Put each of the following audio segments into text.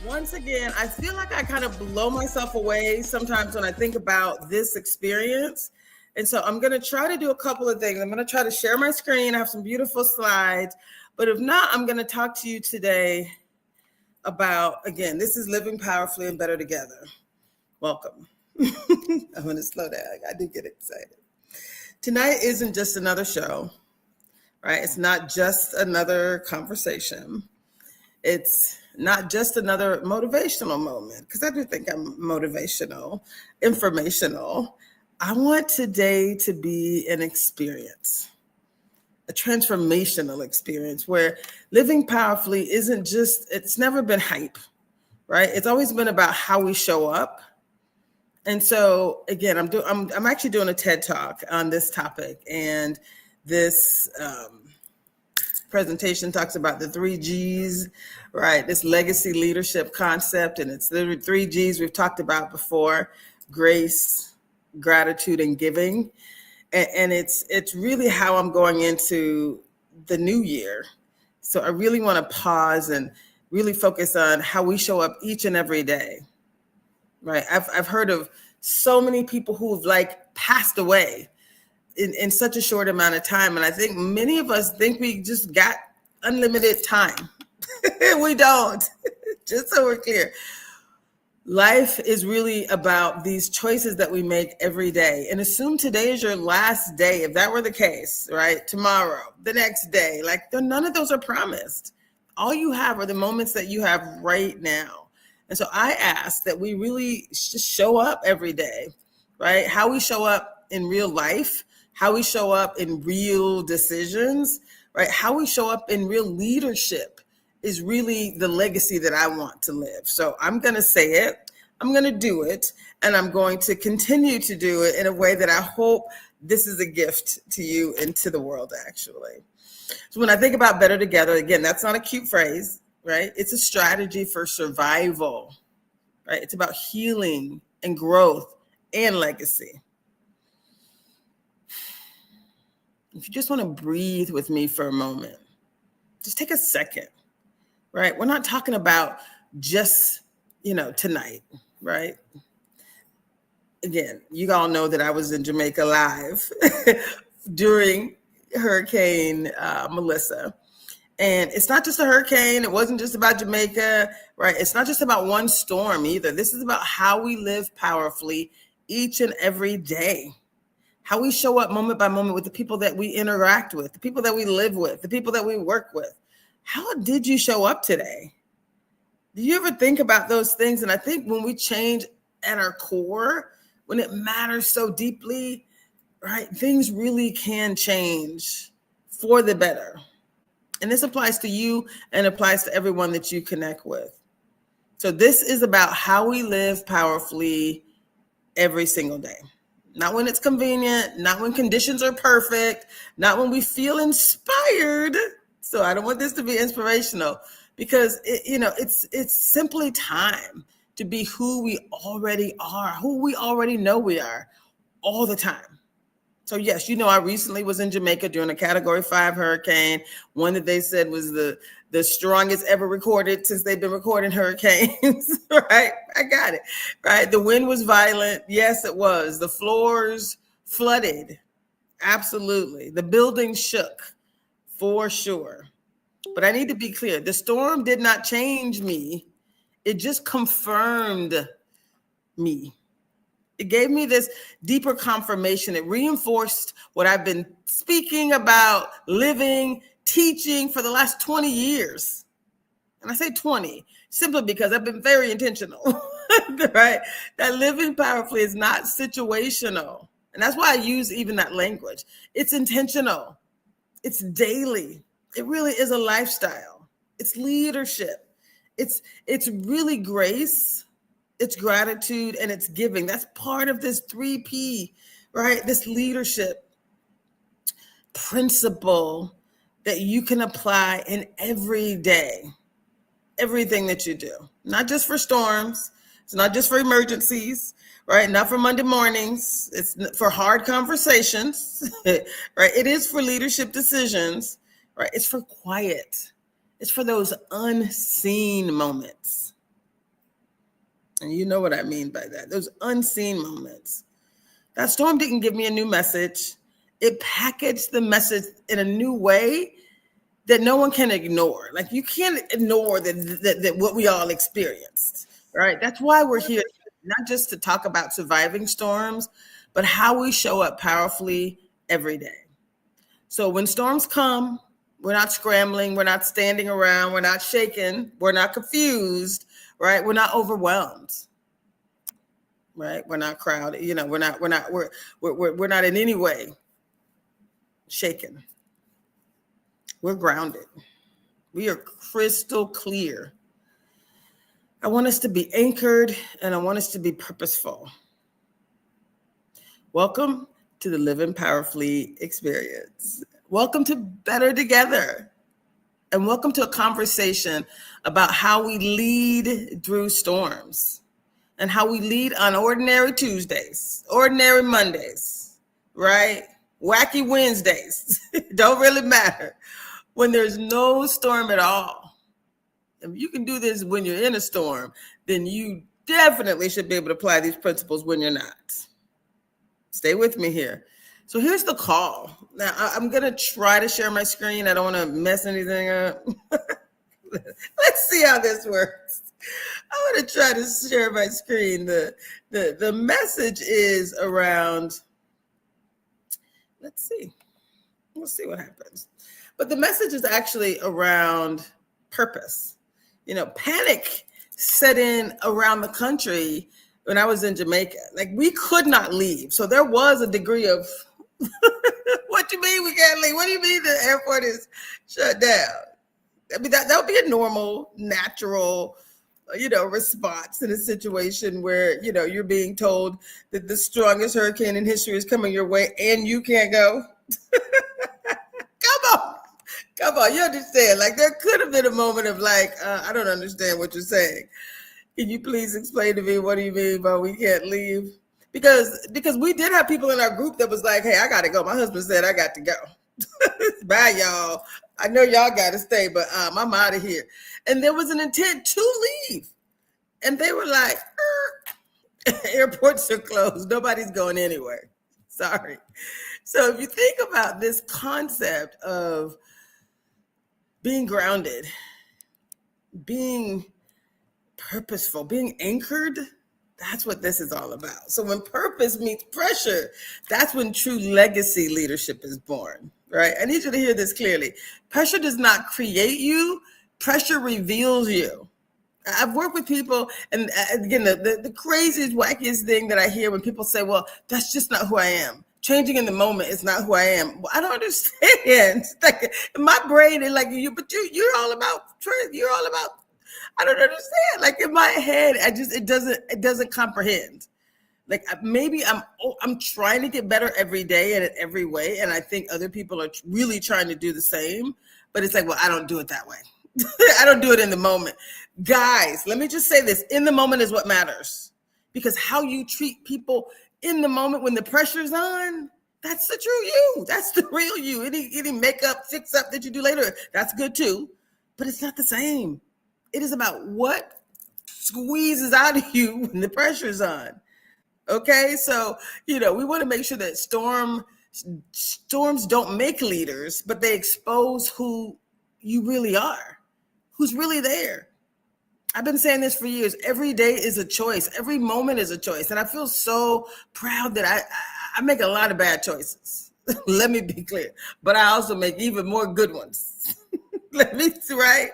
Once again, I feel like I kind of blow myself away sometimes when I think about this experience. And so I'm going to try to do a couple of things. I'm going to try to share my screen. I have some beautiful slides. But if not, I'm going to talk to you today about, again, this is Living Powerfully and Better Together. Welcome. I'm going to slow down. I do get excited. Tonight isn't just another show, right? It's not just another conversation. It's not just another motivational moment, because I do think I'm motivational, informational. I want today to be an experience, a transformational experience where living powerfully isn't just, it's never been hype, right? It's always been about how we show up. And so again, I'm actually doing a TED Talk on this topic, and this presentation talks about the 3Gs, right? This legacy leadership concept, and it's the 3Gs we've talked about before: grace, gratitude, and giving. And it's really how I'm going into the new year. So I really want to pause and really focus on how we show up each and every day, right? I've heard of so many people who've passed away in such a short amount of time. And I think many of us think we just got unlimited time. We don't. Just so we're clear. Life is really about these choices that we make every day. And assume today is your last day. If that were the case, right? Tomorrow, the next day, none of those are promised. All you have are the moments that you have right now. And so I ask that we really just show up every day, right? How we show up in real life, how we show up in real decisions, right? How we show up in real leadership is really the legacy that I want to live. So I'm going to say it, I'm going to do it, and I'm going to continue to do it in a way that I hope this is a gift to you and to the world, actually. So when I think about better together, again, that's not a cute phrase, right? It's a strategy for survival, right? It's about healing and growth and legacy. If you just want to breathe with me for a moment, just take a second, right? We're not talking about just, tonight, right? Again, you all know that I was in Jamaica live during Hurricane Melissa. And it's not just a hurricane. It wasn't just about Jamaica, right? It's not just about one storm either. This is about how we live powerfully each and every day. How we show up moment by moment with the people that we interact with, the people that we live with, the people that we work with. How did you show up today? Do you ever think about those things? And I think when we change at our core, when it matters so deeply, right, things really can change for the better. And this applies to you and applies to everyone that you connect with. So this is about how we live powerfully every single day. Not when it's convenient, not when conditions are perfect, not when we feel inspired. So I don't want this to be inspirational, because it's simply time to be who we already are, who we already know we are all the time. So yes, I recently was in Jamaica during a Category 5 hurricane, one that they said was the strongest ever recorded since they've been recording hurricanes, right? I got it, right? The wind was violent. Yes, it was. The floors flooded. Absolutely. The building shook for sure. But I need to be clear. The storm did not change me. It just confirmed me. It gave me this deeper confirmation. It reinforced what I've been speaking about, living, teaching for the last 20 years. And I say 20 simply because I've been very intentional, right? That living powerfully is not situational. And that's why I use even that language. It's intentional. It's daily. It really is a lifestyle. It's leadership. It's really grace. It's gratitude, and it's giving. That's part of this 3P, right? This leadership principle that you can apply in every day, everything that you do, not just for storms. It's not just for emergencies, right? Not for Monday mornings. It's for hard conversations, right? It is for leadership decisions, right? It's for quiet. It's for those unseen moments. And you know what I mean by that. Those unseen moments. That storm didn't give me a new message. It packaged the message in a new way that no one can ignore. Like you can't ignore that what we all experienced, right? That's why we're here, not just to talk about surviving storms, but how we show up powerfully every day. So when storms come, we're not scrambling, we're not standing around, we're not shaken, we're not confused, right? We're not overwhelmed, right? We're not crowded, we're not in any way shaken. We're grounded. We are crystal clear. I want us to be anchored and I want us to be purposeful. Welcome to the Living Powerfully experience. Welcome to Better Together. And welcome to a conversation about how we lead through storms and how we lead on ordinary Tuesdays, ordinary Mondays, right? Wacky Wednesdays. Don't really matter. When there's no storm at all. If you can do this when you're in a storm, then you definitely should be able to apply these principles when you're not. Stay with me here. So here's the call. Now, I'm going to try to share my screen. I don't want to mess anything up. Let's see how this works. I want to try to share my screen. The message is around, let's see. We'll see what happens. But the message is actually around purpose. Panic set in around the country when I was in Jamaica. Like we could not leave. So there was a degree of, what you mean we can't leave? What do you mean the airport is shut down? I mean, that would be a normal, natural, response in a situation where, you're being told that the strongest hurricane in history is coming your way and you can't go. Come on, you understand. Like there could have been a moment of like, I don't understand what you're saying. Can you please explain to me what do you mean by we can't leave? Because we did have people in our group that was like, hey, I got to go. My husband said I got to go. Bye, y'all. I know y'all got to stay, but I'm out of here. And there was an intent to leave. And they were like, airports are closed. Nobody's going anywhere. Sorry. So if you think about this concept of being grounded, being purposeful, being anchored, that's what this is all about. So when purpose meets pressure, that's when true legacy leadership is born, right? I need you to hear this clearly. Pressure does not create you. Pressure reveals you. I've worked with people, and again, the craziest, wackiest thing that I hear when people say, well, that's just not who I am. Changing in the moment is not who I am. Well, I don't understand. Like in my brain is like but you're all about truth. You're all about, I don't understand. Like in my head, it doesn't comprehend. Like maybe I'm trying to get better every day and in every way. And I think other people are really trying to do the same, but it's like, well, I don't do it that way. I don't do it in the moment. Guys, let me just say this. In the moment is what matters, because how you treat people in the moment when the pressure's on, that's the true you. That's the real you. Any makeup, fix up that you do later, that's good too, but it's not the same. It is about what squeezes out of you when the pressure's on. Okay, so, we want to make sure that storms don't make leaders, but they expose who you really are, who's really there. I've been saying this for years. Every day is a choice. Every moment is a choice. And I feel so proud that I make a lot of bad choices. Let me be clear. But I also make even more good ones. Right?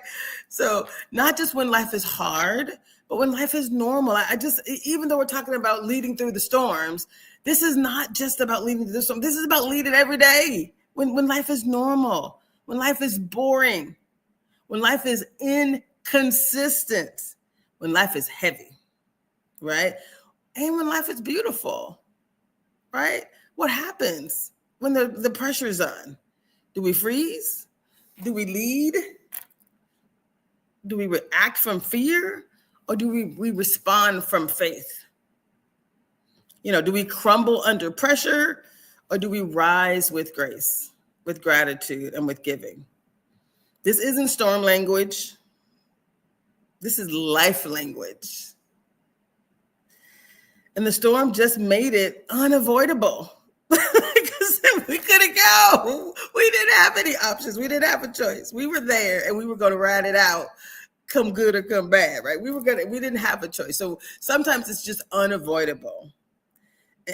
So not just when life is hard, but when life is normal. Even though we're talking about leading through the storms, this is not just about leading through the storm. This is about leading every day. When life is normal, when life is boring, when life is inconsistent, when life is heavy, right? And when life is beautiful, right? What happens when the pressure is on? Do we freeze? Do we lead? Do we react from fear? Or do we respond from faith? Do we crumble under pressure? Or do we rise with grace, with gratitude, and with giving? This isn't storm language. This is life language. And the storm just made it unavoidable. Because we couldn't go. We didn't have any options. We didn't have a choice. We were there and we were going to ride it out, come good or come bad, right? We didn't have a choice. So sometimes it's just unavoidable.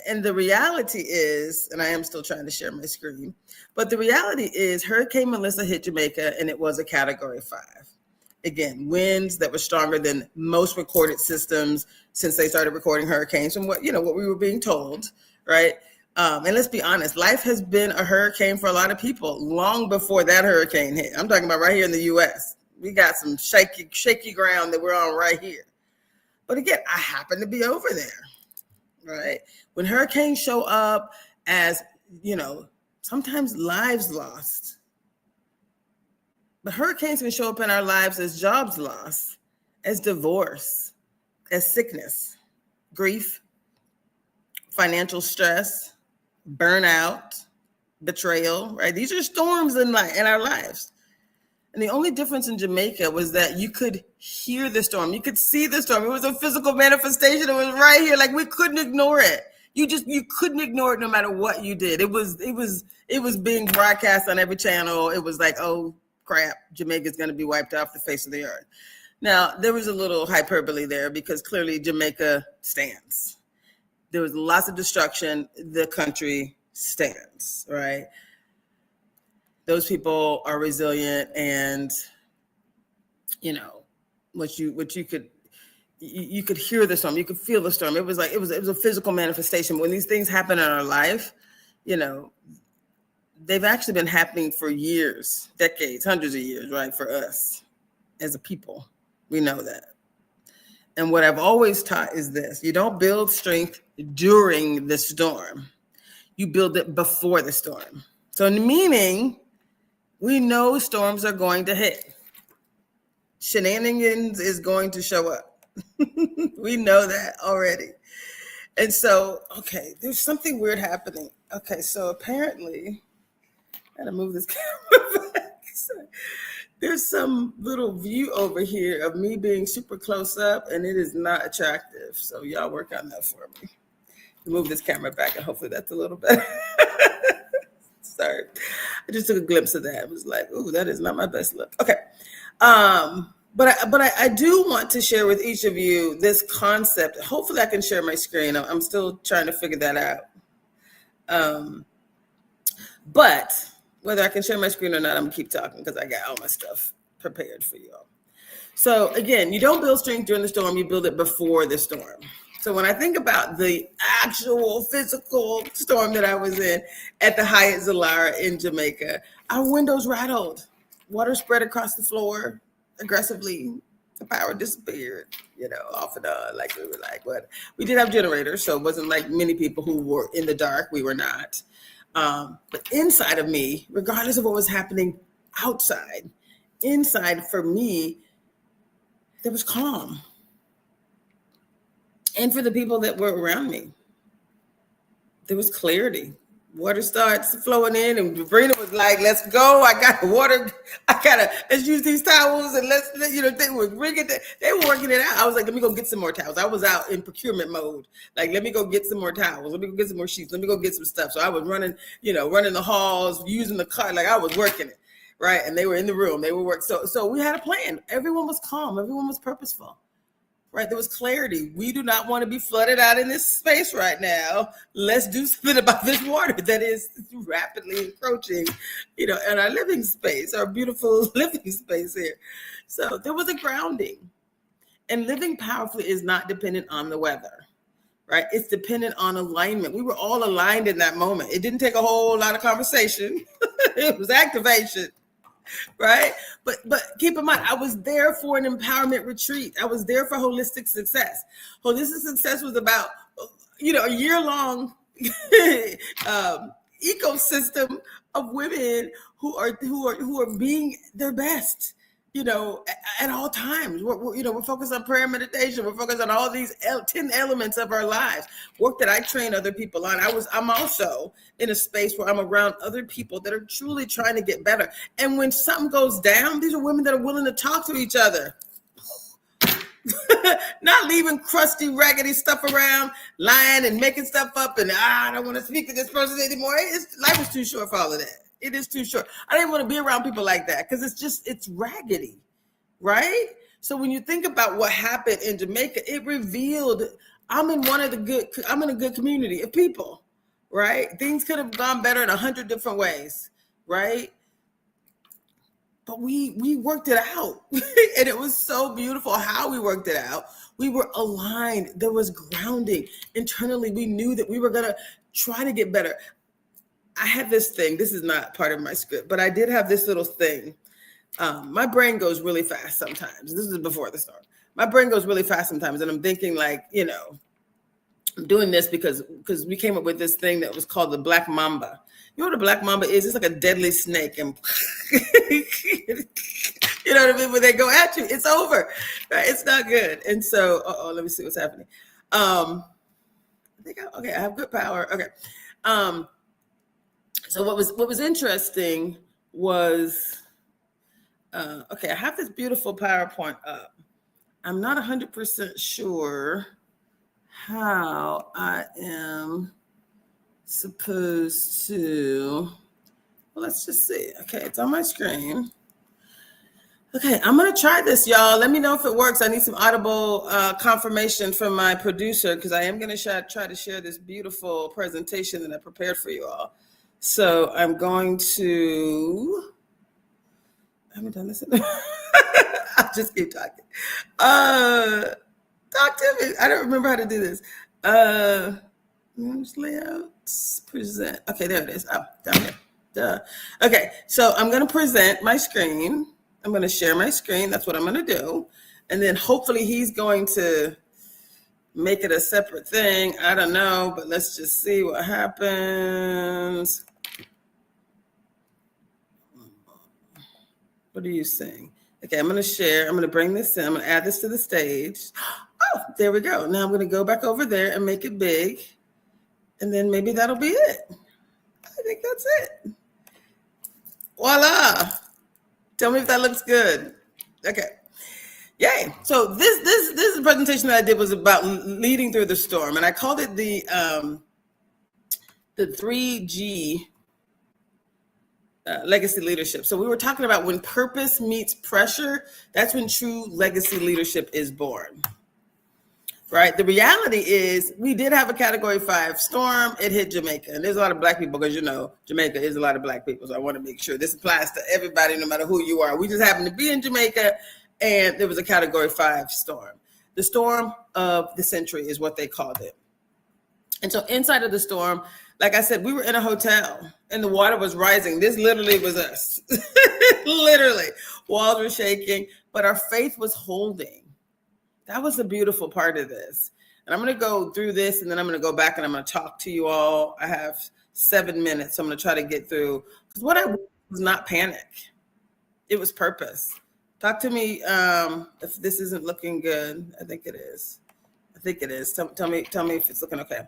And the reality is, and I am still trying to share my screen, but the reality is Hurricane Melissa hit Jamaica and it was a Category 5. Again, winds that were stronger than most recorded systems since they started recording hurricanes from what we were being told, right? And let's be honest, life has been a hurricane for a lot of people long before that hurricane hit. I'm talking about right here in the U.S. We got some shaky ground that we're on right here. But again, I happen to be over there, right? When hurricanes show up as, sometimes lives lost. But hurricanes can show up in our lives as jobs lost, as divorce, as sickness, grief, financial stress, burnout, betrayal, right? These are storms in our lives. And the only difference in Jamaica was that you could hear the storm. You could see the storm. It was a physical manifestation. It was right here. Like we couldn't ignore it. You couldn't ignore it no matter what you did. It was being broadcast on every channel. It was like, oh crap, Jamaica's going to be wiped off the face of the earth. Now, there was a little hyperbole there because clearly Jamaica stands. There was lots of destruction. The country stands, right? Those people are resilient, and what you could hear the storm, you could feel the storm. It was a physical manifestation. When these things happen in our life, they've actually been happening for years, decades, hundreds of years, right? For us as a people, we know that. And what I've always taught is this: you don't build strength during the storm, you build it before the storm. So meaning, we know storms are going to hit. Shenanigans is going to show up. We know that already. And so, okay, there's something weird happening. Okay, so apparently, I gotta move this camera back. There's some little view over here of me being super close up, and it is not attractive. So y'all work on that for me. Move this camera back, and hopefully that's a little better. Sorry. I just took a glimpse of that. I was like, ooh, that is not my best look. Okay. But I do want to share with each of you this concept. Hopefully I can share my screen. I'm still trying to figure that out. But whether I can share my screen or not, I'm gonna keep talking because I got all my stuff prepared for you all. So again, you don't build strength during the storm, you build it before the storm. So when I think about the actual physical storm that I was in at the Hyatt Zilara in Jamaica, our windows rattled, water spread across the floor aggressively, the power disappeared, off and on. Like we were like, what? We did have generators, so it wasn't like many people who were in the dark. We were not. But inside of me, regardless of what was happening outside, inside for me, there was calm. And for the people that were around me, there was clarity. Water starts flowing in, and Sabrina was like, let's go. I got water. Let's use these towels, and they were rigging it. They were working it out. I was like, let me go get some more towels. I was out in procurement mode. Like, let me go get some more towels. Let me go get some more sheets. Let me go get some stuff. So I was running the halls, using the car. Like I was working it, right? And they were in the room. They were working. So we had a plan. Everyone was calm. Everyone was purposeful. Right, there was clarity. We do not want to be flooded out in this space right now. Let's do something about this water that is rapidly encroaching, in our living space, our beautiful living space here. So there was a grounding. And living powerfully is not dependent on the weather, right? It's dependent on alignment. We were all aligned in that moment. It didn't take a whole lot of conversation. It was activation. Right. But keep in mind, I was there for an empowerment retreat. I was there for holistic success. Holistic success was about, a year-long ecosystem of women who are being their best, at all times. We're focused on prayer and meditation. We're focused on all these 10 elements of our lives. Work that I train other people on. I'm also in a space where I'm around other people that are truly trying to get better. And when something goes down, these are women that are willing to talk to each other. Not leaving crusty, raggedy stuff around, lying and making stuff up, and I don't want to speak to this person anymore. Life is too short for all of that. It is too short. I don't even want to be around people like that because it's raggedy, right? So when you think about what happened in Jamaica, it revealed I'm in a good community of people, right? Things could have gone better in 100 different ways, right? But we worked it out. And it was so beautiful how we worked it out. We were aligned. There was grounding. Internally, we knew that we were going to try to get better. I had this thing. This is not part of my script, but I did have this little thing. My brain goes really fast sometimes. This is before the storm. My brain goes really fast sometimes. And I'm thinking like, I'm doing this because we came up with this thing that was called the Black Mamba. You know what a Black Mamba is? It's like a deadly snake. And you know what I mean? When they go at you, it's over. Right? It's not good. And so, let me see what's happening. I have good power. Okay. So what was interesting was, I have this beautiful PowerPoint up. I'm not 100% sure how I am supposed to, well, let's just see. Okay, it's on my screen. Okay, I'm going to try this, y'all. Let me know if it works. I need some audible confirmation from my producer because I am going to try to share this beautiful presentation that I prepared for you all. So I'm going to, I haven't done this. I'll just keep talking. Talk to me. I don't remember how to do this. Layouts, present. Okay, there it is. Oh, down here. Duh. Okay, so I'm going to present my screen. I'm going to share my screen. That's what I'm going to do. And then hopefully he's going to make it a separate thing. I don't know, but let's just see what happens. What are you saying? Okay, I'm going to share. I'm going to bring this in. I'm going to add this to the stage. Oh, there we go. Now I'm going to go back over there and make it big. And then maybe that'll be it. I think that's it. Voila. Tell me if that looks good. Okay. Yay. So this presentation that I did was about leading through the storm. And I called it the 3G legacy leadership. So we were talking about when purpose meets pressure, that's when true legacy leadership is born. Right. The reality is we did have a Category 5 storm. It hit Jamaica. And there's a lot of Black people because, Jamaica is a lot of Black people. So I want to make sure this applies to everybody, no matter who you are. We just happened to be in Jamaica and there was a Category 5 storm. The storm of the century is what they called it. And so inside of the storm, like I said, we were in a hotel and the water was rising. This literally was us. Literally. Walls were shaking, but our faith was holding. That was the beautiful part of this. And I'm going to go through this and then I'm going to go back and I'm going to talk to you all. I have 7 minutes. So I'm going to try to get through. Because what I was not panic. It was purpose. Talk to me if this isn't looking good. I think it is. Tell me if it's looking okay.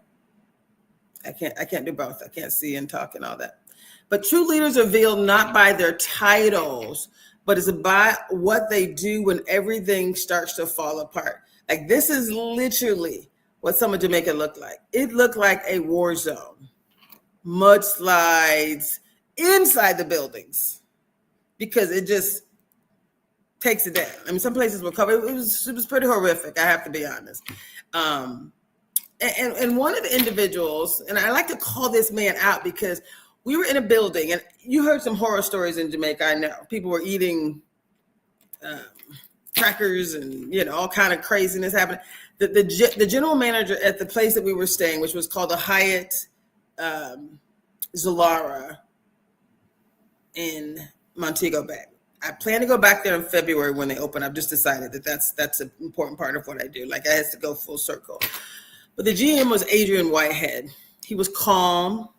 I can't do both. I can't see and talk and all that. But true leaders are revealed not by their titles, but it's by what they do when everything starts to fall apart. Like this is literally what some of Jamaica looked like. It looked like a war zone. Mudslides inside the buildings because it just takes it down. I mean, some places were covered. It was pretty horrific. I have to be honest. And one of the individuals, and I like to call this man out because we were in a building, and you heard some horror stories in Jamaica. I know people were eating crackers and all kind of craziness happening. The general manager at the place that we were staying, which was called the Hyatt Zilara in Montego Bay. I plan to go back there in February when they open. I've just decided that that's an important part of what I do. Like I had to go full circle. But the GM was Adrian Whitehead. He was calm.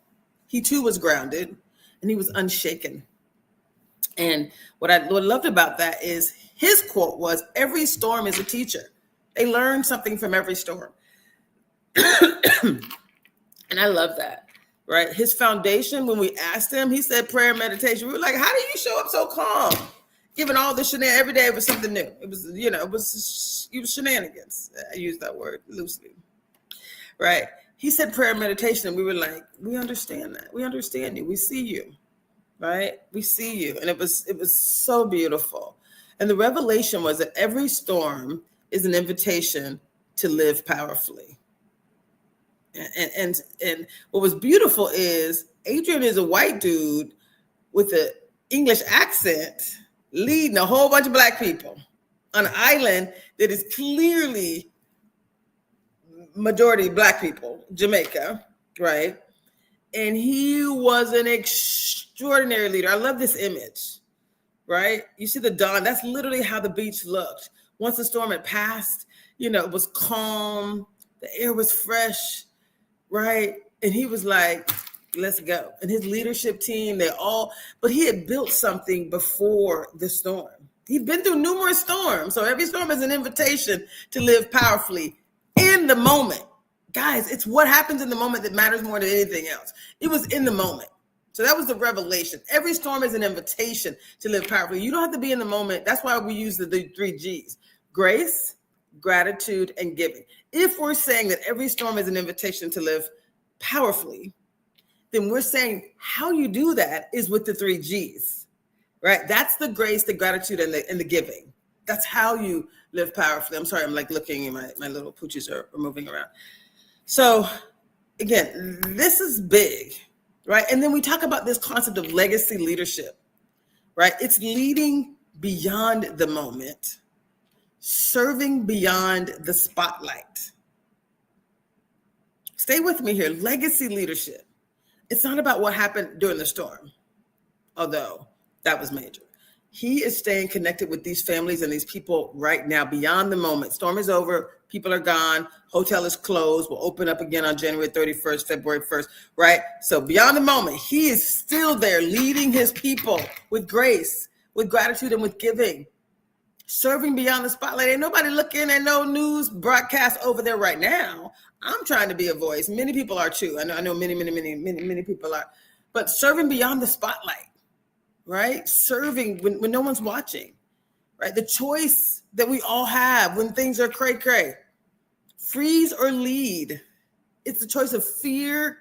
He too was grounded, and he was unshaken. And what I loved about that is his quote was, "Every storm is a teacher." They learn something from every storm. And I love that, right? His foundation, when we asked him, he said prayer and meditation. We were like, how do you show up so calm Given all the shenanigans, every day was something new. It was, it was shenanigans. I use that word loosely, right? He said prayer and meditation, and we were like, we understand that. We understand you. We see you, right? We see you. And it was so beautiful. And the revelation was that every storm is an invitation to live powerfully. And what was beautiful is Adrian is a white dude with an English accent leading a whole bunch of Black people on an island that is clearly majority Black people, Jamaica, right? And he was an extraordinary leader. I love this image, right? You see the dawn. That's literally how the beach looked. Once the storm had passed, it was calm. The air was fresh, right? And he was like, let's go. And his leadership team, but he had built something before the storm. He'd been through numerous storms. So every storm is an invitation to live powerfully in the moment. Guys, it's what happens in the moment that matters more than anything else. It was in the moment. So that was the revelation. Every storm is an invitation to live powerfully. You don't have to be in the moment. That's why we use the 3 G's: grace, gratitude, and giving. If we're saying that every storm is an invitation to live powerfully, then we're saying how you do that is with the 3 G's, right? That's the grace, the gratitude, and the giving. That's how you live powerfully. I'm sorry, I'm like looking, and my little pooches are moving around. So again, this is big, right? And then we talk about this concept of legacy leadership, right? It's leading beyond the moment, serving beyond the spotlight. Stay with me here. Legacy leadership. It's not about what happened during the storm, although that was major. He is staying connected with these families and these people right now beyond the moment. Storm is over. People are gone. Hotel is closed. We'll open up again on January 31st, February 1st, right? So beyond the moment, he is still there leading his people with grace, with gratitude, and with giving. Serving beyond the spotlight. Ain't nobody looking at no news broadcast over there right now. I'm trying to be a voice. Many people are too. I know many people are. But serving beyond the spotlight, right? Serving when no one's watching, right? The choice that we all have when things are cray-cray. Freeze or lead. It's the choice of fear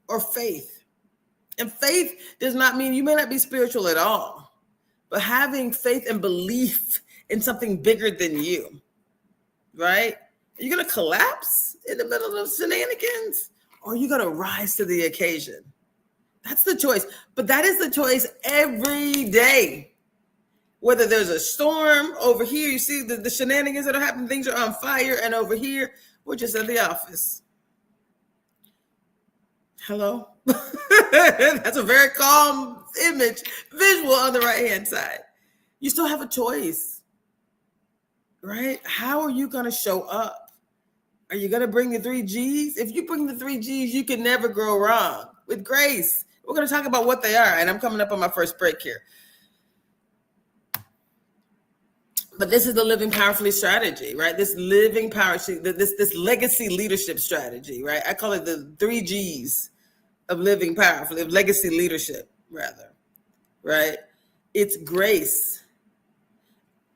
or faith. And faith does not mean you may not be spiritual at all, but having faith and belief in something bigger than you, right? Are you going to collapse in the middle of shenanigans, or are you going to rise to the occasion? That's the choice. But that is the choice every day. Whether there's a storm over here, you see the shenanigans that are happening, things are on fire, and over here, we're just at the office. Hello? That's a very calm visual on the right-hand side. You still have a choice, right? How are you going to show up? Are you going to bring the 3 G's? If you bring the 3 G's, you can never go wrong. With grace, we're going to talk about what they are, and I'm coming up on my first break here. But this is the living powerfully strategy, right? This living power, this legacy leadership strategy, right? I call it the 3 G's of living powerfully, of legacy leadership, rather, right? It's grace,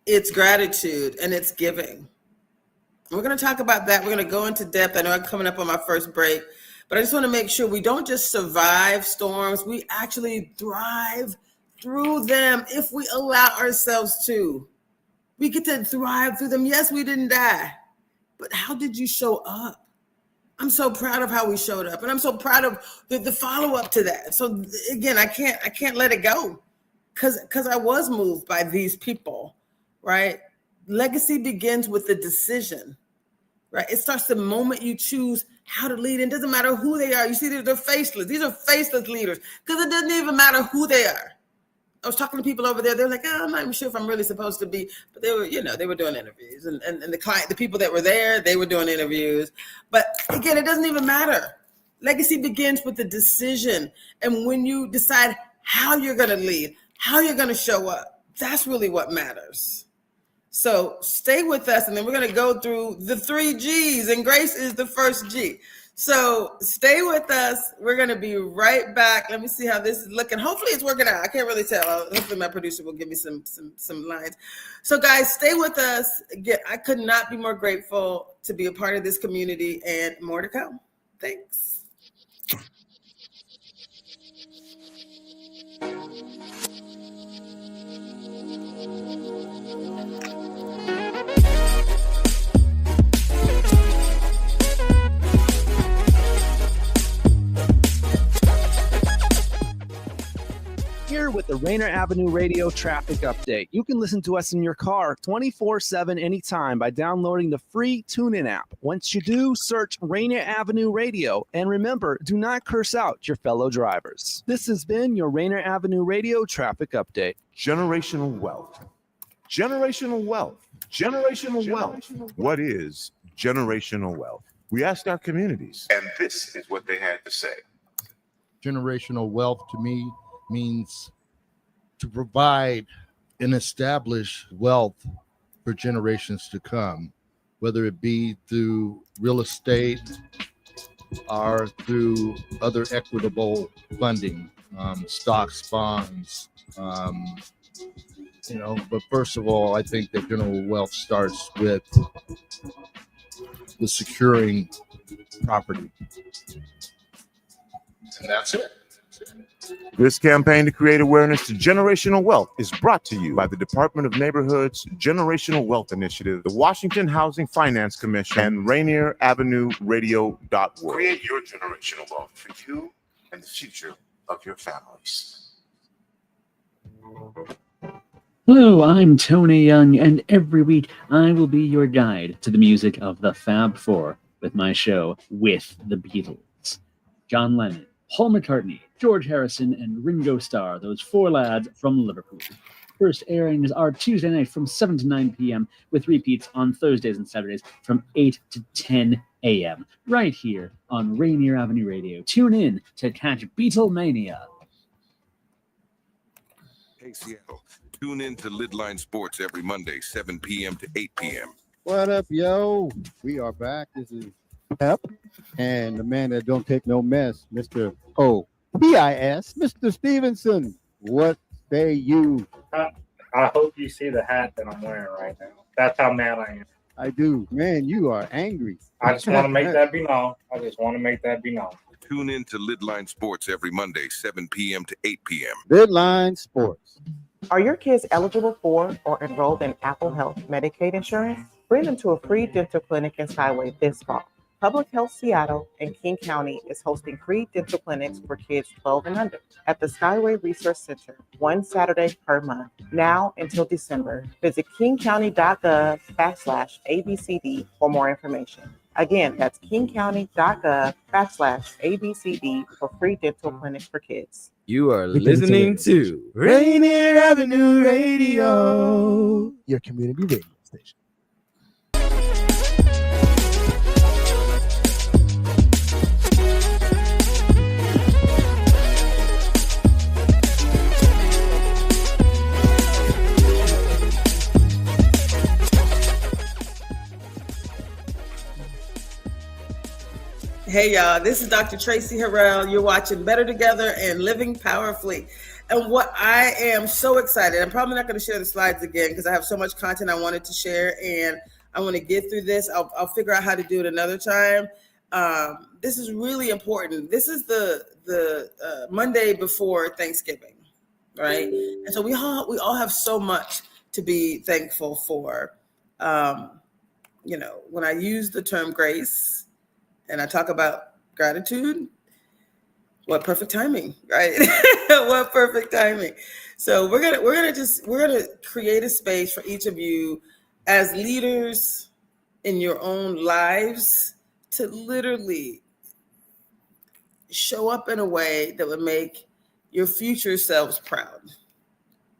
it's gratitude, and it's giving. We're going to talk about that. We're going to go into depth. I know I'm coming up on my first break, but I just want to make sure we don't just survive storms. We actually thrive through them if we allow ourselves to. We get to thrive through them. Yes, we didn't die, but how did you show up? I'm so proud of how we showed up, and I'm so proud of the follow-up to that. So again, I can't let it go because I was moved by these people, right? Legacy begins with the decision, right? It starts the moment you choose how to lead. It doesn't matter who they are. You see, they're faceless. These are faceless leaders because it doesn't even matter who they are. I was talking to people over there. They're like, I'm not even sure if I'm really supposed to be, but they were doing interviews, and the people that were there, they were doing interviews. But again, it doesn't even matter. Legacy begins with the decision. And when you decide how you're going to lead, how you're going to show up, that's really what matters. So stay with us, and then we're going to go through the 3 G's, and grace is the first G. So stay with us. We're going to be right back. Let me see how this is looking. Hopefully it's working out. I can't really tell. Hopefully my producer will give me some lines. So guys, stay with us. Again, I could not be more grateful to be a part of this community, and more to come. Thanks. Here with the Rainier Avenue Radio traffic update. You can listen to us in your car 24/7 anytime by downloading the free TuneIn app. Once you do, search Rainier Avenue Radio. And remember, do not curse out your fellow drivers. This has been your Rainier Avenue Radio traffic update. Generational wealth. Generational wealth. Generational wealth. What is generational wealth? We asked our communities, and this is what they had to say. Generational wealth to me means to provide and establish wealth for generations to come, whether it be through real estate or through other equitable funding, stocks, bonds, but first of all, I think that general wealth starts with the securing property. And that's it. This campaign to create awareness to generational wealth is brought to you by the Department of Neighborhood's Generational Wealth Initiative, the Washington Housing Finance Commission, and Rainier Avenue Radio.org. Create your generational wealth for you and the future of your families. Hello, I'm Tony Young, and every week I will be your guide to the music of the Fab Four with my show With the Beatles. John Lennon, Paul McCartney, George Harrison, and Ringo Starr, those four lads from Liverpool. First airings are Tuesday night from 7 to 9 p.m. with repeats on Thursdays and Saturdays from 8 to 10 a.m. right here on Rainier Avenue Radio. Tune in to catch Beatlemania. Hey, Seattle. Tune in to Lidline Sports every Monday, 7 p.m. to 8 p.m. What up, yo? We are back. This is Pep, and the man that don't take no mess, Mr. O.P.I.S., Mr. Stevenson. What say you? I hope you see the hat that I'm wearing right now. That's how mad I am. I do. Man, you are angry. I just want to make that be known. Tune Lidline Sports. Are your kids eligible for or enrolled in Apple Health Medicaid insurance? Bring them to a free dental clinic in Skyway this fall. Public Health Seattle and King County is hosting free dental clinics for kids 12 and under at the Skyway Resource Center, one Saturday per month, now until December. Visit kingcounty.gov/ABCD for more information. Again, that's kingcounty.gov/ABCD for free dental clinics for kids. You are listening to Rainier Avenue Radio, your community radio station. Hey, y'all, this is Dr. Traci Harrell. You're watching Better Together and Living Powerfully. And what I am so excited, I'm probably not going to share the slides again because I have so much content I wanted to share and I want to get through this. I'll figure out how to do it another time. This is really important. This is the Monday before Thanksgiving, right? And so we all have so much to be thankful for. When I use the term grace, and I talk about gratitude, what perfect timing, right? What perfect timing. So we're gonna create a space for each of you as leaders in your own lives to literally show up in a way that would make your future selves proud,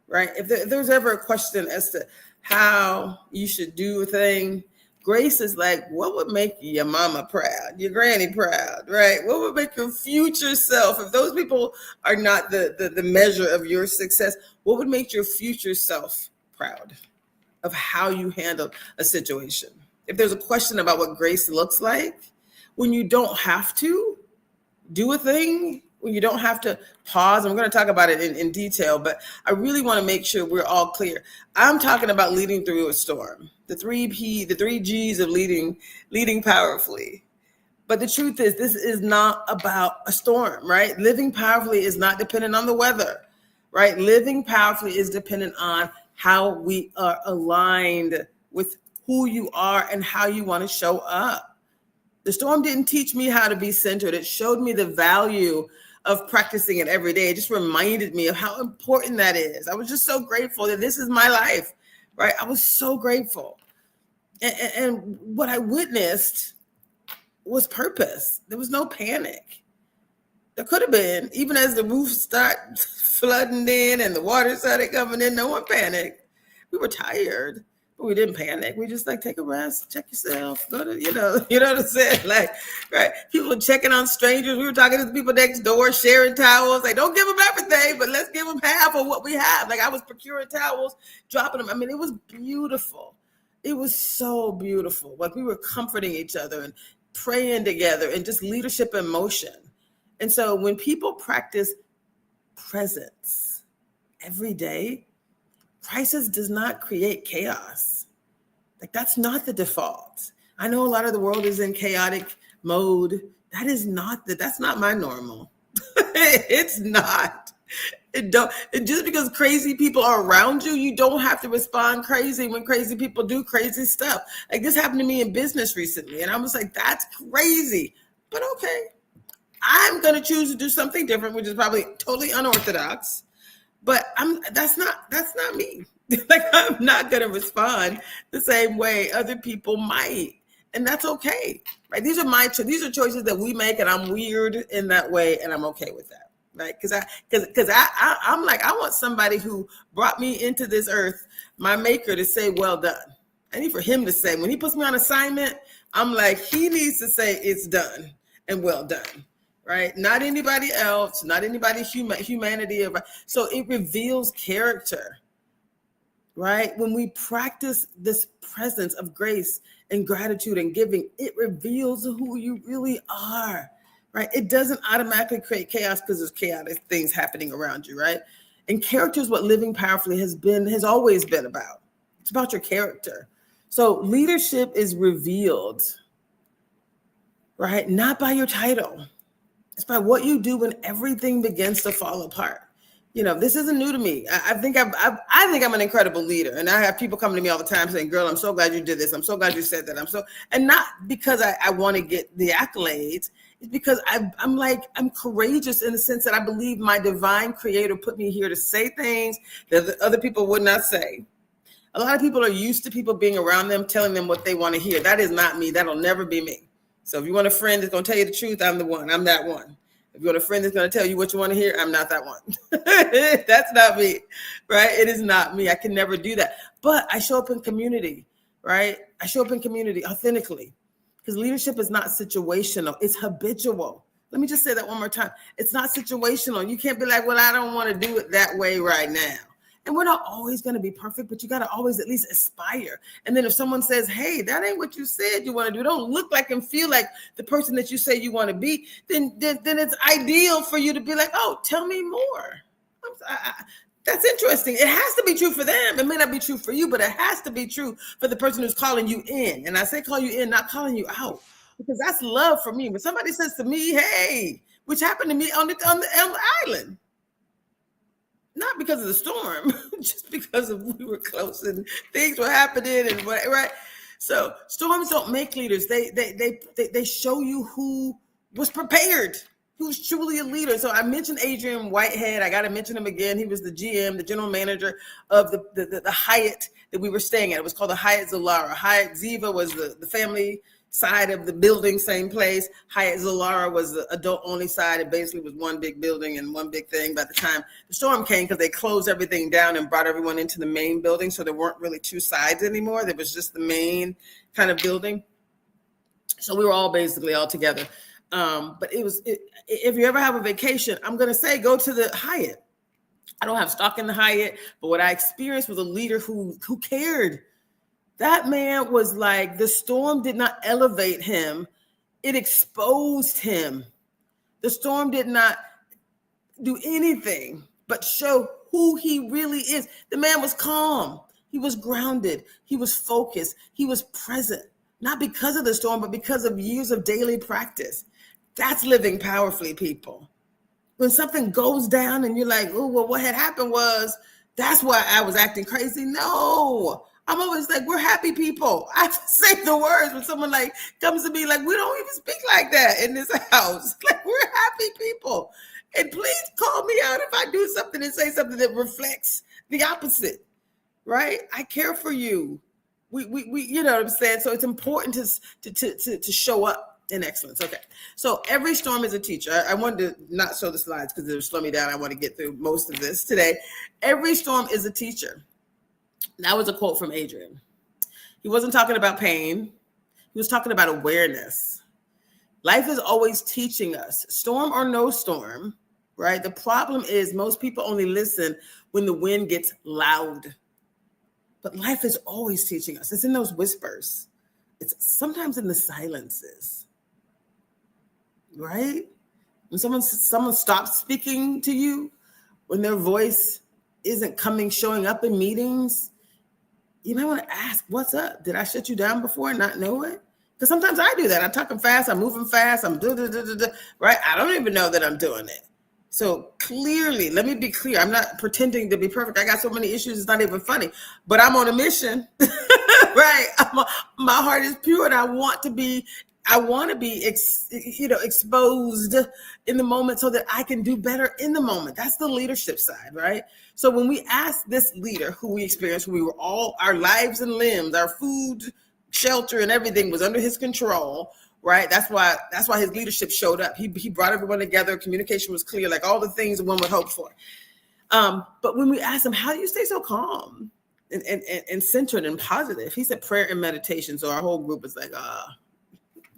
right? If there's ever a question as to how you should do a thing, grace is like, what would make your mama proud, your granny proud, right? What would make your future self, if those people are not the measure of your success, what would make your future self proud of how you handle a situation? If there's a question about what grace looks like, when you don't have to do a thing, when you don't have to pause. I'm going to talk about it in detail, but I really want to make sure we're all clear. I'm talking about leading through a storm, the three G's of leading powerfully. But the truth is, this is not about a storm, right? Living powerfully is not dependent on the weather, right? Living powerfully is dependent on how we are aligned with who you are and how you want to show up. The storm didn't teach me how to be centered. It showed me the value of practicing it every day. It just reminded me of how important that is. I was just so grateful that this is my life, right? I was so grateful. And what I witnessed was purpose. There was no panic. There could have been, even as the roof started flooding in and the water started coming in, no one panicked. We were tired, but we didn't panic. We just take a rest, check yourself, go to, you know what I'm saying? Right. People were checking on strangers. We were talking to the people next door, sharing towels. Don't give them everything, but let's give them half of what we have. I was procuring towels, dropping them. I mean, it was beautiful. It was so beautiful. We were comforting each other and praying together and just leadership in motion. And so when people practice presence every day, crisis does not create chaos. That's not the default. I know a lot of the world is in chaotic mode. That's not my normal. It's not. Just because crazy people are around you, you don't have to respond crazy when crazy people do crazy stuff. This happened to me in business recently, and I was like, that's crazy. But okay, I'm going to choose to do something different, which is probably totally unorthodox. But that's not me. I'm not going to respond the same way other people might. And that's okay, right? These are choices that we make, and I'm weird in that way, and I'm okay with that, right? Because I'm I want somebody who brought me into this earth, my maker, to say, well done. I need for him to say, when he puts me on assignment, I'm he needs to say it's done and well done, right? Not anybody else, not anybody's humanity. So it reveals character, right? When we practice this presence of grace and gratitude and giving, it reveals who you really are, right? It doesn't automatically create chaos because there's chaotic things happening around you, right? And character is what living powerfully has always been about. It's about your character. So leadership is revealed, right? Not by your title. It's by what you do when everything begins to fall apart. This isn't new to me. I think I'm an incredible leader. And I have people coming to me all the time saying, girl, I'm so glad you did this. I'm so glad you said that. And not because I want to get the accolades. It's because I'm courageous in the sense that I believe my divine creator put me here to say things that the other people would not say. A lot of people are used to people being around them, telling them what they want to hear. That is not me. That'll never be me. So if you want a friend that's going to tell you the truth, I'm the one. I'm that one. If you want a friend that's going to tell you what you want to hear, I'm not that one. That's not me, right? It is not me. I can never do that. But I show up in community, right? I show up in community authentically, because leadership is not situational. It's habitual. Let me just say that one more time. It's not situational. You can't be like, well, I don't want to do it that way right now. And we're not always going to be perfect, but you got to always at least aspire. And then if someone says, hey, that ain't what you said you want to do, don't look like and feel like the person that you say you want to be, then it's ideal for you to be like, oh, tell me more. That's interesting. It has to be true for them. It may not be true for you, but it has to be true for the person who's calling you in. And I say call you in, not calling you out, because that's love for me. When somebody says to me, hey, which happened to me on the island, not because of the storm, just because we were close and things were happening and what, right? So storms don't make leaders. They show you who was prepared, who's truly a leader. So I mentioned Adrian Whitehead. I got to mention him again. He was the GM, the general manager of the Hyatt that we were staying at. It was called the Hyatt Zilara. Hyatt Ziva was the family side of the building, same place. Hyatt Zilara was the adult only side. It basically was one big building and one big thing. By the time the storm came, because they closed everything down and brought everyone into the main building, so there weren't really two sides anymore. There was just the main kind of building. So we were all basically all together. But if you ever have a vacation, I'm going to say go to the Hyatt. I don't have stock in the Hyatt, but what I experienced was a leader who cared. That man was like, the storm did not elevate him. It exposed him. The storm did not do anything but show who he really is. The man was calm. He was grounded. He was focused. He was present, not because of the storm, but because of years of daily practice. That's living powerfully, people. When something goes down and you're like, oh, well, what had happened was, that's why I was acting crazy. No, I'm always like, we're happy people. I say the words when someone like comes to me like, we don't even speak like that in this house. Like, we're happy people. And please call me out if I do something and say something that reflects the opposite, right? I care for you. We you know what I'm saying? So it's important to show up in excellence. Okay. So every storm is a teacher. I wanted to not show the slides because it'll slow me down. I want to get through most of this today. Every storm is a teacher. That was a quote from Adrian. He wasn't talking about pain. He was talking about awareness. Life is always teaching us, storm or no storm, right? The problem is most people only listen when the wind gets loud. But life is always teaching us. It's in those whispers. It's sometimes in the silences, right? When someone stops speaking to you, when their voice isn't showing up in meetings, you might want to ask, what's up? Did I shut you down before and not know it? Because sometimes I do that. I'm talking fast. I'm moving fast. I'm right? I don't even know that I'm doing it. So clearly, let me be clear. I'm not pretending to be perfect. I got so many issues. It's not even funny. But I'm on a mission, right? My heart is pure, and I want to be exposed in the moment so that I can do better in the moment. That's the leadership side, right? So when we ask this leader who we experienced, we were all our lives and limbs, our food, shelter, and everything was under his control, right? That's why his leadership showed up. He brought everyone together. Communication was clear, like all the things that one would hope for. But when we asked him, how do you stay so calm and centered and positive? He said prayer and meditation. So our whole group was like,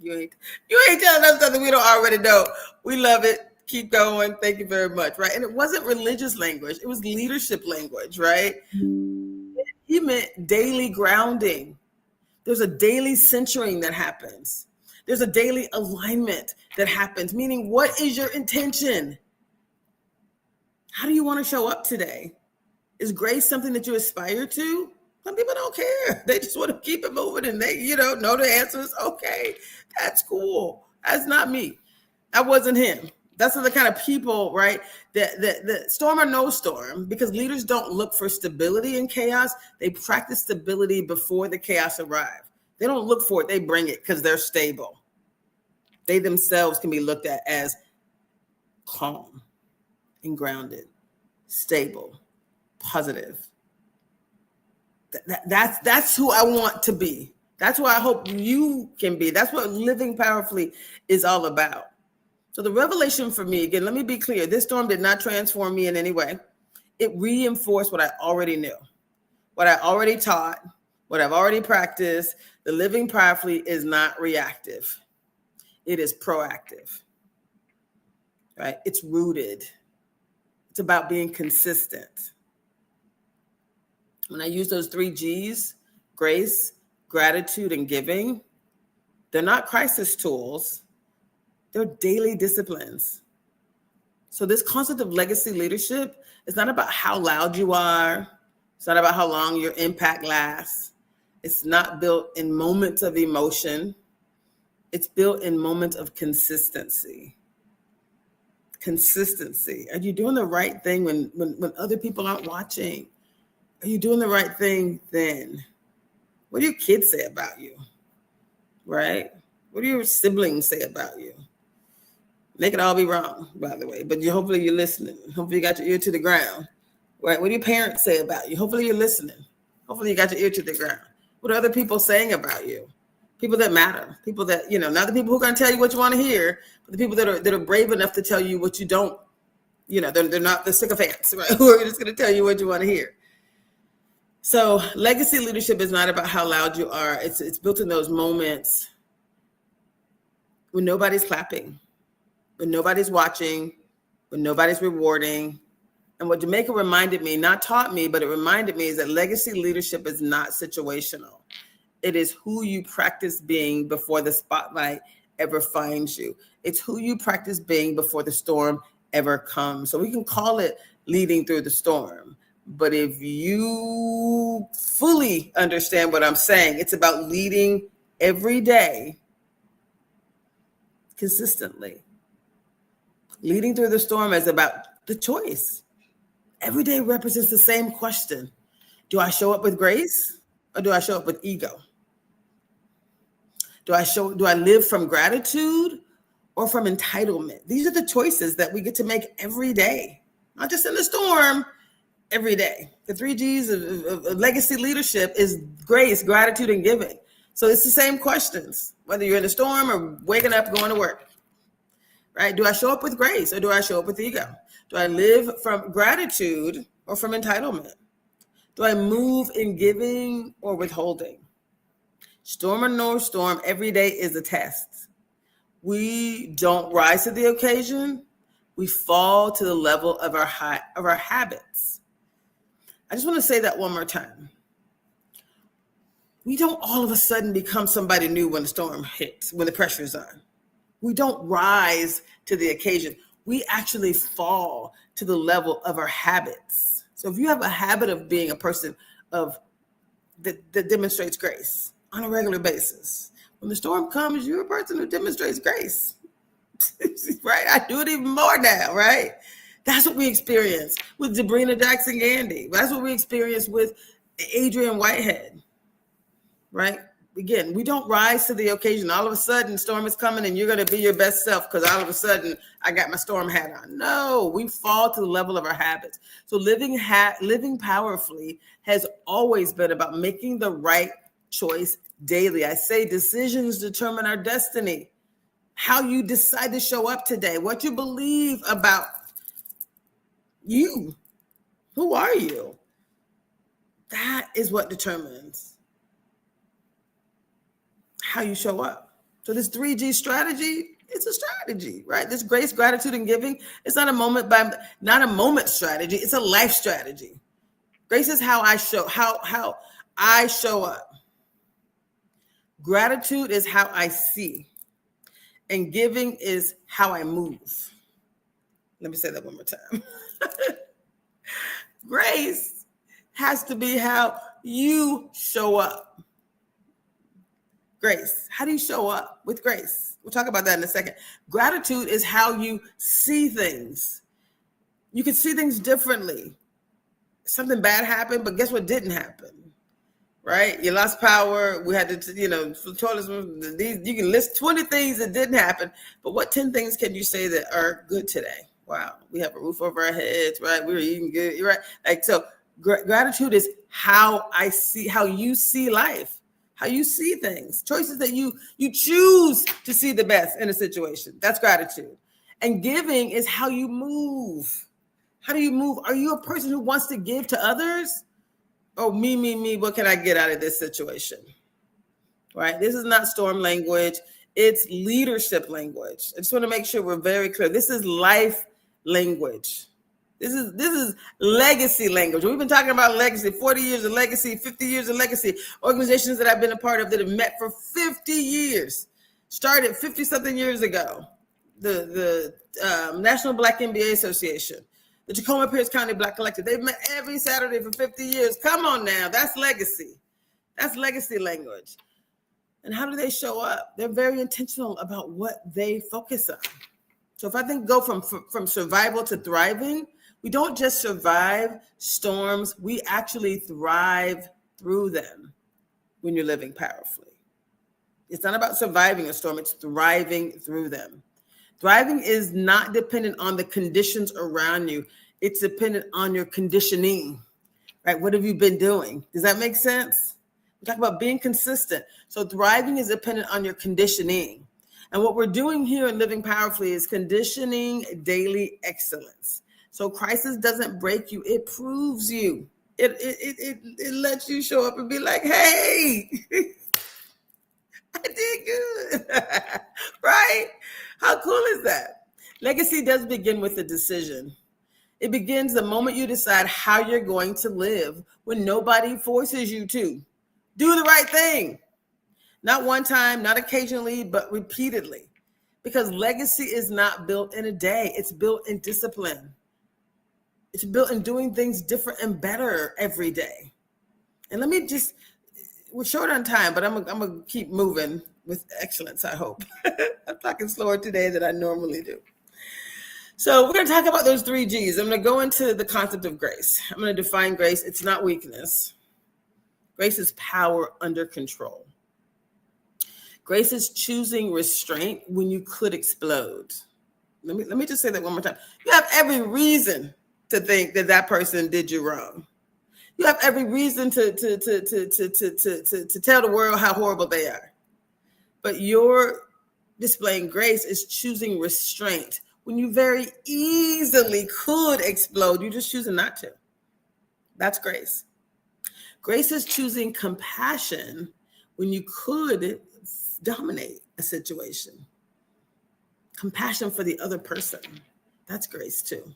you ain't telling us something we don't already know. We love it. Keep going. Thank you very much, right? And it wasn't religious language. It was leadership language, right? He meant daily grounding. There's a daily centering that happens. There's a daily alignment that happens, meaning what is your intention? How do you want to show up today? Is grace something that you aspire to? Some people don't care. They just want to keep it moving and they, know the answers. Okay, that's cool. That's not me. That wasn't him. That's the kind of people, right? The storm or no storm, because leaders don't look for stability in chaos. They practice stability before the chaos arrives. They don't look for it. They bring it because they're stable. They themselves can be looked at as calm and grounded, stable, positive. That's who I want to be. That's who I hope you can be. That's what living powerfully is all about. So the revelation for me, again, let me be clear. This storm did not transform me in any way. It reinforced what I already knew, what I already taught, what I've already practiced. The living powerfully is not reactive. It is proactive, right? It's rooted. It's about being consistent. When I use those 3 G's, grace, gratitude, and giving, they're not crisis tools. They're daily disciplines. So this concept of legacy leadership is not about how loud you are. It's not about how long your impact lasts. It's not built in moments of emotion. It's built in moments of consistency. Consistency. Are you doing the right thing when other people aren't watching? Are you doing the right thing then? What do your kids say about you? Right? What do your siblings say about you? They could all be wrong, by the way, but hopefully you're listening. Hopefully you got your ear to the ground. Right? What do your parents say about you? Hopefully you're listening. Hopefully you got your ear to the ground. What are other people saying about you? People that matter. People that, not the people who are going to tell you what you want to hear, but the people that are brave enough to tell you what you don't, they're not the sycophants, right? Who are just going to tell you what you want to hear. So legacy leadership is not about how loud you are. It's built in those moments when nobody's clapping, when nobody's watching, when nobody's rewarding. And what Jamaica reminded me, not taught me, but it reminded me, is that legacy leadership is not situational. It is who you practice being before the spotlight ever finds you. It's who you practice being before the storm ever comes. So we can call it leading through the storm. But if you fully understand what I'm saying, it's about leading every day consistently. Leading through the storm is about the choice. Every day represents the same question. Do I show up with grace or do I show up with ego? Do I live from gratitude or from entitlement? These are the choices that we get to make every day, not just in the storm, every day. The 3 G's of legacy leadership is grace, gratitude, and giving. So it's the same questions, whether you're in the storm or waking up, going to work, right? Do I show up with grace or do I show up with ego? Do I live from gratitude or from entitlement? Do I move in giving or withholding? Storm or no storm, every day is a test. We don't rise to the occasion. We fall to the level of our habits. I just want to say that one more time. We don't all of a sudden become somebody new when the storm hits, when the pressure is on. We don't rise to the occasion. We actually fall to the level of our habits. So if you have a habit of being a person that demonstrates grace on a regular basis, when the storm comes, you're a person who demonstrates grace, right? I do it even more now, right? That's what we experience with Sabrina Jackson Gandy. That's what we experience with Adrian Whitehead, right? Again, we don't rise to the occasion. All of a sudden, storm is coming and you're going to be your best self because all of a sudden I got my storm hat on. No, we fall to the level of our habits. So living powerfully has always been about making the right choice daily. I say decisions determine our destiny. How you decide to show up today, what you believe about you. Who are you? That is what determines how you show up. So this 3G strategy, it's a strategy, right? This grace, gratitude, and giving, it's not a moment strategy, it's a life strategy. Grace is how I show up. Gratitude is how I see. And giving is how I move. Let me say that one more time. Grace has to be how you show up. Grace. How do you show up with grace? We'll talk about that in a second. Gratitude is how you see things. You can see things differently. Something bad happened, but guess what didn't happen? Right? You lost power. We had to, you can list 20 things that didn't happen, but what 10 things can you say that are good today? Wow. We have a roof over our heads, right? We were eating good, right? Like, so gratitude is how you see life, how you see things, choices that you choose to see the best in a situation. That's gratitude. And giving is how you move. How do you move? Are you a person who wants to give to others? Oh, me, what can I get out of this situation? Right? This is not storm language. It's leadership language. I just want to make sure we're very clear. This is life language. This is legacy language. We've been talking about legacy, 40 years of legacy, 50 years of legacy. Organizations that I've been a part of that have met for 50 years, started 50-something years ago. The National Black MBA Association, the Tacoma Pierce County Black Collective. They've met every Saturday for 50 years. Come on now. That's legacy. That's legacy language. And how do they show up? They're very intentional about what they focus on. So if I think go from survival to thriving, we don't just survive storms. We actually thrive through them when you're living powerfully. It's not about surviving a storm. It's thriving through them. Thriving is not dependent on the conditions around you. It's dependent on your conditioning, right? What have you been doing? Does that make sense? We talk about being consistent. So thriving is dependent on your conditioning. And what we're doing here in Living Powerfully is conditioning daily excellence. So crisis doesn't break you. It proves you. It lets you show up and be like, hey, I did good, right? How cool is that? Legacy does begin with a decision. It begins the moment you decide how you're going to live when nobody forces you to. Do the right thing. Not one time, not occasionally, but repeatedly. Because legacy is not built in a day. It's built in discipline. It's built in doing things different and better every day. And let me just, we're short on time, but I'm gonna keep moving with excellence, I hope. I'm talking slower today than I normally do. So we're gonna talk about those 3 G's. I'm gonna go into the concept of grace. I'm gonna define grace. It's not weakness. Grace is power under control. Grace is choosing restraint when you could explode. Let me just say that one more time. You have every reason to think that that person did you wrong. You have every reason to tell the world how horrible they are. But your displaying grace is choosing restraint when you very easily could explode. You're just choosing not to. That's grace. Grace is choosing compassion when you could dominate a situation. Compassion for the other person. That's grace too.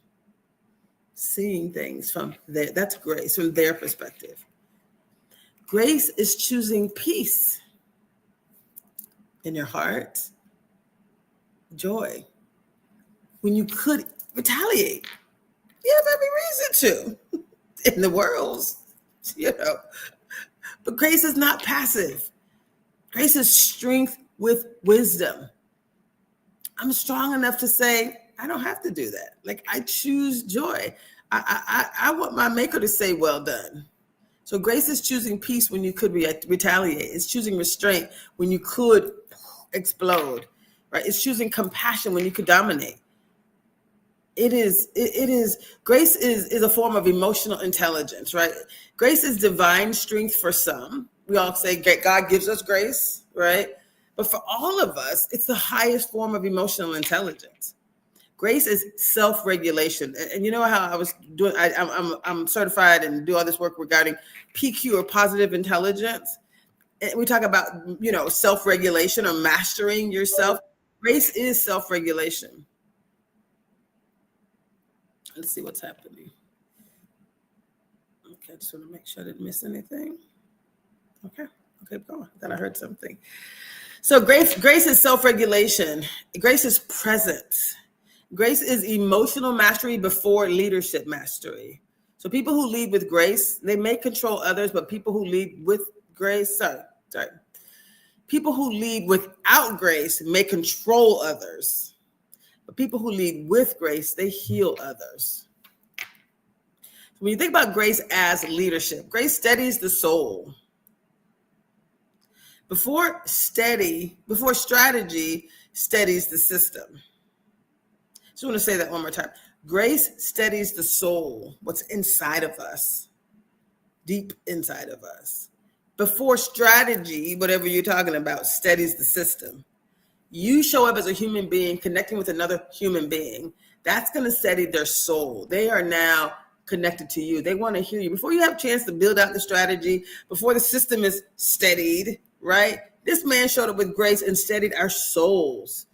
Seeing things from that's grace from their perspective. Grace is choosing peace in your heart, joy, when you could retaliate. You have every reason to in the world, But grace is not passive. Grace is strength with wisdom. I'm strong enough to say, I don't have to do that. Like, I choose joy. I want my maker to say, well done. So grace is choosing peace when you could retaliate. It's choosing restraint when you could explode, right? It's choosing compassion when you could dominate. Grace is a form of emotional intelligence, right? Grace is divine strength for some. We all say God gives us grace, right? But for all of us, it's the highest form of emotional intelligence. Grace is self-regulation. And you know how I was doing, I'm certified and do all this work regarding PQ or positive intelligence. And we talk about, self-regulation or mastering yourself. Grace is self-regulation. Let's see what's happening. Okay, I just want to make sure I didn't miss anything. Okay, go on. I thought I heard something. So grace is self-regulation. Grace is presence. Grace is emotional mastery before leadership mastery. So people who lead with grace, they may control others, but people who lead with grace, people who lead without grace may control others. But people who lead with grace, they heal others. When you think about grace as leadership, grace steadies the soul. Before strategy steadies the system. Just want to say that one more time. Grace steadies the soul, what's inside of us, deep inside of us. Before strategy, whatever you're talking about, steadies the system. You show up as a human being, connecting with another human being. That's going to steady their soul. They are now connected to you. They want to hear you. Before you have a chance to build out the strategy, before the system is steadied, right? This man showed up with grace and steadied our souls,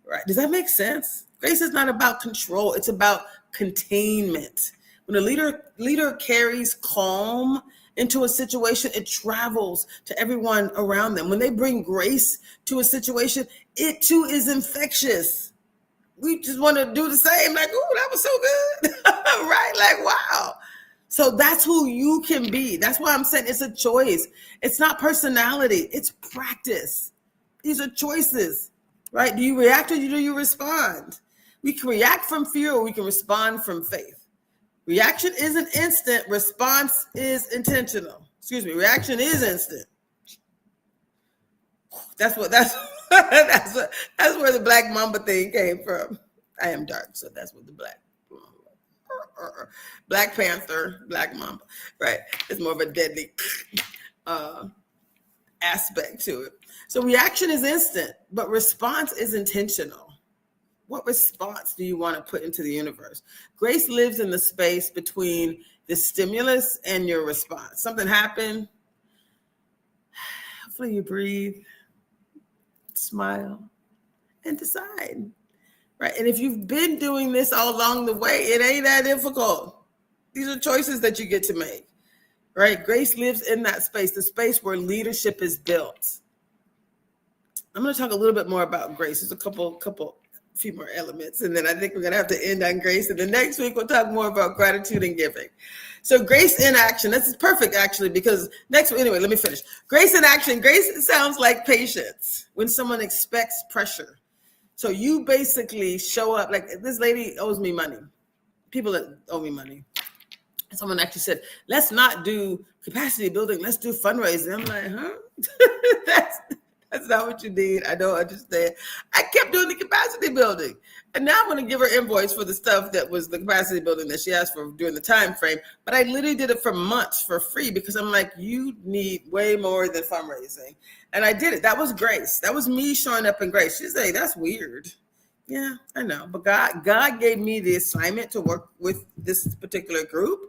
right? Does that make sense? Grace is not about control. It's about containment. When a leader carries calm into a situation, it travels to everyone around them. When they bring grace to a situation, it too is infectious. We just want to do the same, like, oh, that was so good, right? Like, wow. So that's who you can be. That's why I'm saying it's a choice. It's not personality. It's practice. These are choices, right? Do you react or do you respond? We can react from fear or we can respond from faith. Reaction isn't instant. Response is intentional. Reaction is instant. That's where the Black Mamba thing came from. I am dark, so that's what the Black Panther, Black Mamba, right? It's more of a deadly aspect to it. So reaction is instant, but response is intentional. What response do you want to put into the universe? Grace lives in the space between the stimulus and your response. Something happened. Hopefully you breathe, smile, and decide. Right. And if you've been doing this all along the way, it ain't that difficult. These are choices that you get to make. Right. Grace lives in that space, the space where leadership is built. I'm going to talk a little bit more about grace. There's a few more elements, and then I think we're going to have to end on grace. And then next week we'll talk more about gratitude and giving. So grace in action. This is perfect, actually, because anyway, let me finish. Grace in action. Grace sounds like patience when someone expects pressure. So you basically show up like this lady owes me money. People that owe me money. Someone actually said, let's not do capacity building. Let's do fundraising. I'm like, huh? That's not what you need. I don't understand. I kept doing the capacity building. And now I'm going to give her invoice for the stuff that was the capacity building that she asked for during the time frame. But I literally did it for months for free because I'm like, you need way more than fundraising. And I did it. That was grace. That was me showing up in grace. She's like, that's weird. Yeah, I know. But God gave me the assignment to work with this particular group.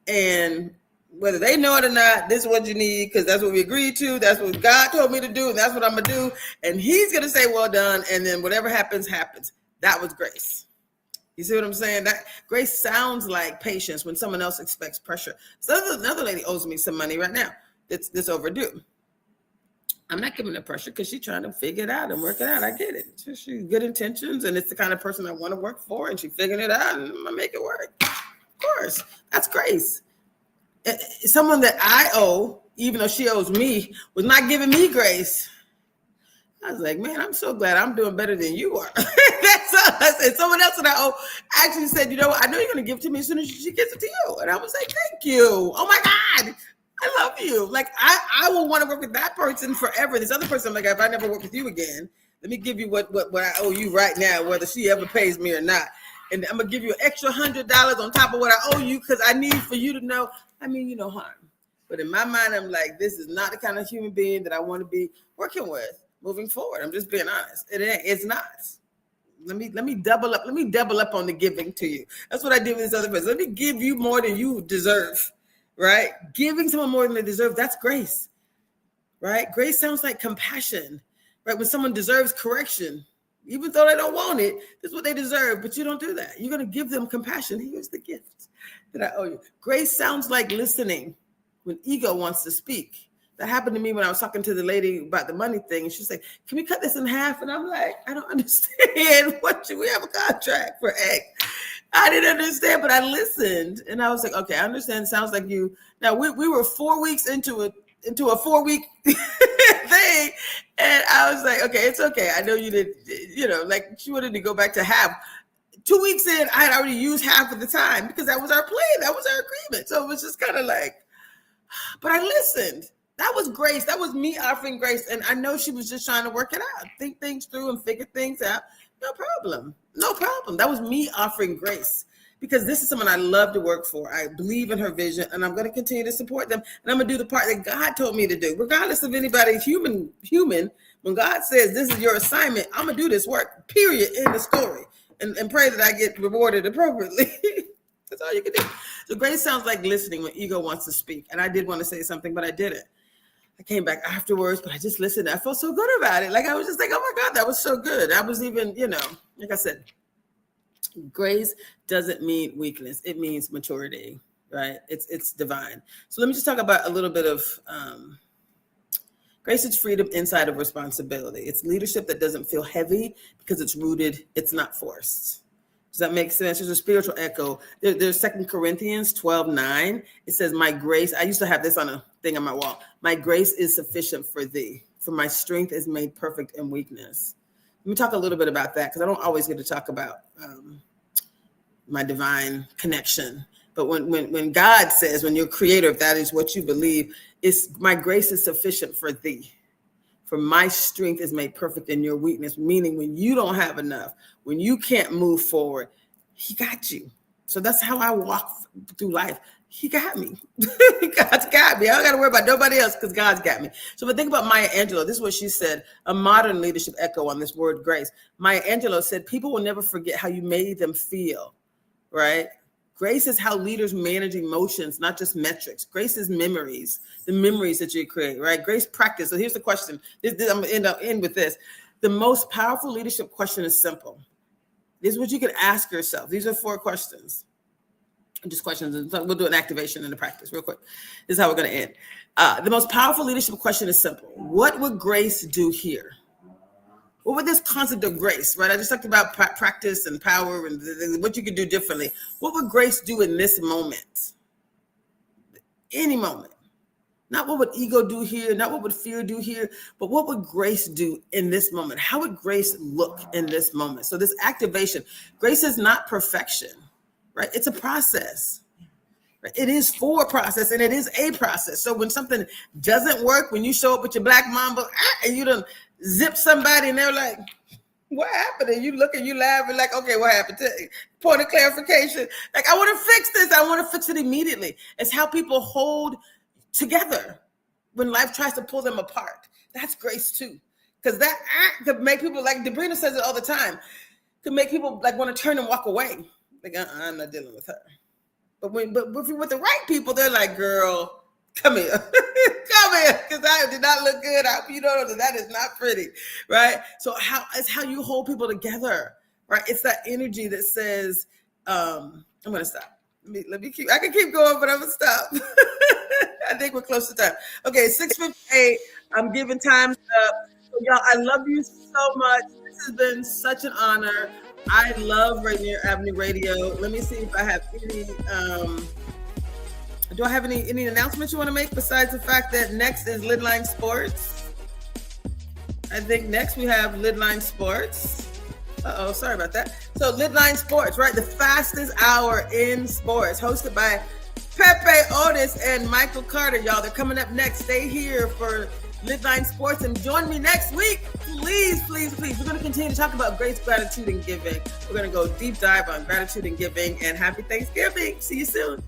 And whether they know it or not, this is what you need because that's what we agreed to. That's what God told me to do. And that's what I'm going to do. And he's going to say, well done. And then whatever happens, happens. That was grace. You see what I'm saying? That grace sounds like patience when someone else expects pressure. So another lady owes me some money right now that's overdue. I'm not giving her pressure because she's trying to figure it out and work it out. I get it. She's good intentions, and it's the kind of person I want to work for, and she's figuring it out, and I'm going to make it work. Of course. That's grace. Someone that I owe, even though she owes me, was not giving me grace. I was like, man, I'm so glad I'm doing better than you are. That's all I said. Someone else that I owe actually said, you know what? I know you're going to give it to me as soon as she gets it to you. And I was like, thank you. Oh, my God. I love you. Like, I will want to work with that person forever. This other person, I'm like, if I never work with you again, let me give you what I owe you right now, whether she ever pays me or not. And I'm going to give you an extra $100 on top of what I owe you because I need for you to know, I mean, you know harm. But in my mind, I'm like, this is not the kind of human being that I want to be working with moving forward. I'm just being honest. It's not. Let me double up. Let me double up on the giving to you. That's what I did with this other person. Let me give you more than you deserve. Right? Giving someone more than they deserve, that's grace, right? Grace sounds like compassion, right? When someone deserves correction, even though they don't want it, that's what they deserve, but you don't do that. You're going to give them compassion. Here's the gift that I owe you. Grace sounds like listening when ego wants to speak. That happened to me when I was talking to the lady about the money thing, and she's like, can we cut this in half? And I'm like, I don't understand. What should we have a contract for X? I didn't understand, but I listened, and I was like, okay, I understand. Sounds like you. Now we were 4 weeks into a 4-week thing, and I was like, okay, it's okay. I know you did, like she wanted to go back to half. 2 weeks in, I had already used half of the time because that was our plan. That was our agreement. So it was just kind of like, but I listened. That was grace. That was me offering grace, and I know she was just trying to work it out, think things through, and figure things out. No problem. No problem. That was me offering grace because this is someone I love to work for. I believe in her vision, and I'm going to continue to support them. And I'm going to do the part that God told me to do, regardless of anybody human. When God says this is your assignment, I'm going to do this work, period, in the story, and pray that I get rewarded appropriately. That's all you can do. So grace sounds like listening when ego wants to speak. And I did want to say something, but I didn't. I came back afterwards, but I just listened. I felt so good about it. Like, I was just like, oh my God, that was so good. I was even, like I said, grace doesn't mean weakness. It means maturity, right? It's divine. So let me just talk about a little bit of grace is freedom inside of responsibility. It's leadership that doesn't feel heavy because it's rooted. It's not forced. Does that make sense? There's a spiritual echo. There's 2 Corinthians 12:9. It says, my grace, I used to have this on a thing on my wall. My grace is sufficient for thee, for my strength is made perfect in weakness. Let me talk a little bit about that because I don't always get to talk about my divine connection. But when God says, when you're creator, if that is what you believe, it's my grace is sufficient for thee. For my strength is made perfect in your weakness, meaning when you don't have enough, when you can't move forward, he got you. So that's how I walk through life. He got me. God's got me. I don't got to worry about nobody else because God's got me. So if I think about Maya Angelou, this is what she said, a modern leadership echo on this word grace. Maya Angelou said, people will never forget how you made them feel, right? Grace is how leaders manage emotions, not just metrics. Grace is memories, the memories that you create, right? Grace practice. So here's the question. I'm going to end with this. The most powerful leadership question is simple. This is what you can ask yourself. These are 4 questions. Just questions. We'll do an activation in the practice real quick. This is how we're going to end. The most powerful leadership question is simple. What would grace do here? What would this concept of grace, right? I just talked about practice and power and what you could do differently. What would grace do in this moment? Any moment. Not what would ego do here, not what would fear do here, but what would grace do in this moment? How would grace look in this moment? So this activation, grace is not perfection, right? It's a process. Right? It is for a process and it is a process. So when something doesn't work, when you show up with your black mamba and you done zip somebody and they're like, what happened? And you look and you laugh and like, okay, what happened? Point of clarification. Like, I want to fix this. I want to fix it immediately. It's how people hold together when life tries to pull them apart. That's grace too. Because that act could make people, like Debrina says it all the time, could make people like want to turn and walk away. Like, I'm not dealing with her. But with the right people, they're like, girl, come here. Come here. Because I did not look good. I hope you know that is not pretty. Right? So it's how you hold people together. Right? It's that energy that says, I'm going to stop. Let me keep, I can keep going, but I'm going to stop. I think we're close to time. Okay, 6:58. I'm giving times up. So y'all, I love you so much. This has been such an honor. I love Rainier Avenue Radio. Let me see if I have any, do I have any announcements you want to make besides the fact that next is Lidline Sports? I think next we have Lidline Sports. Uh-oh, sorry about that. So Lidline Sports, right? The fastest hour in sports, hosted by Pepe Otis and Michael Carter. Y'all, they're coming up next. Stay here for Lidline Sports and join me next week. Please, please, please. We're going to continue to talk about grace, gratitude, and giving. We're going to go deep dive on gratitude and giving. And happy Thanksgiving. See you soon.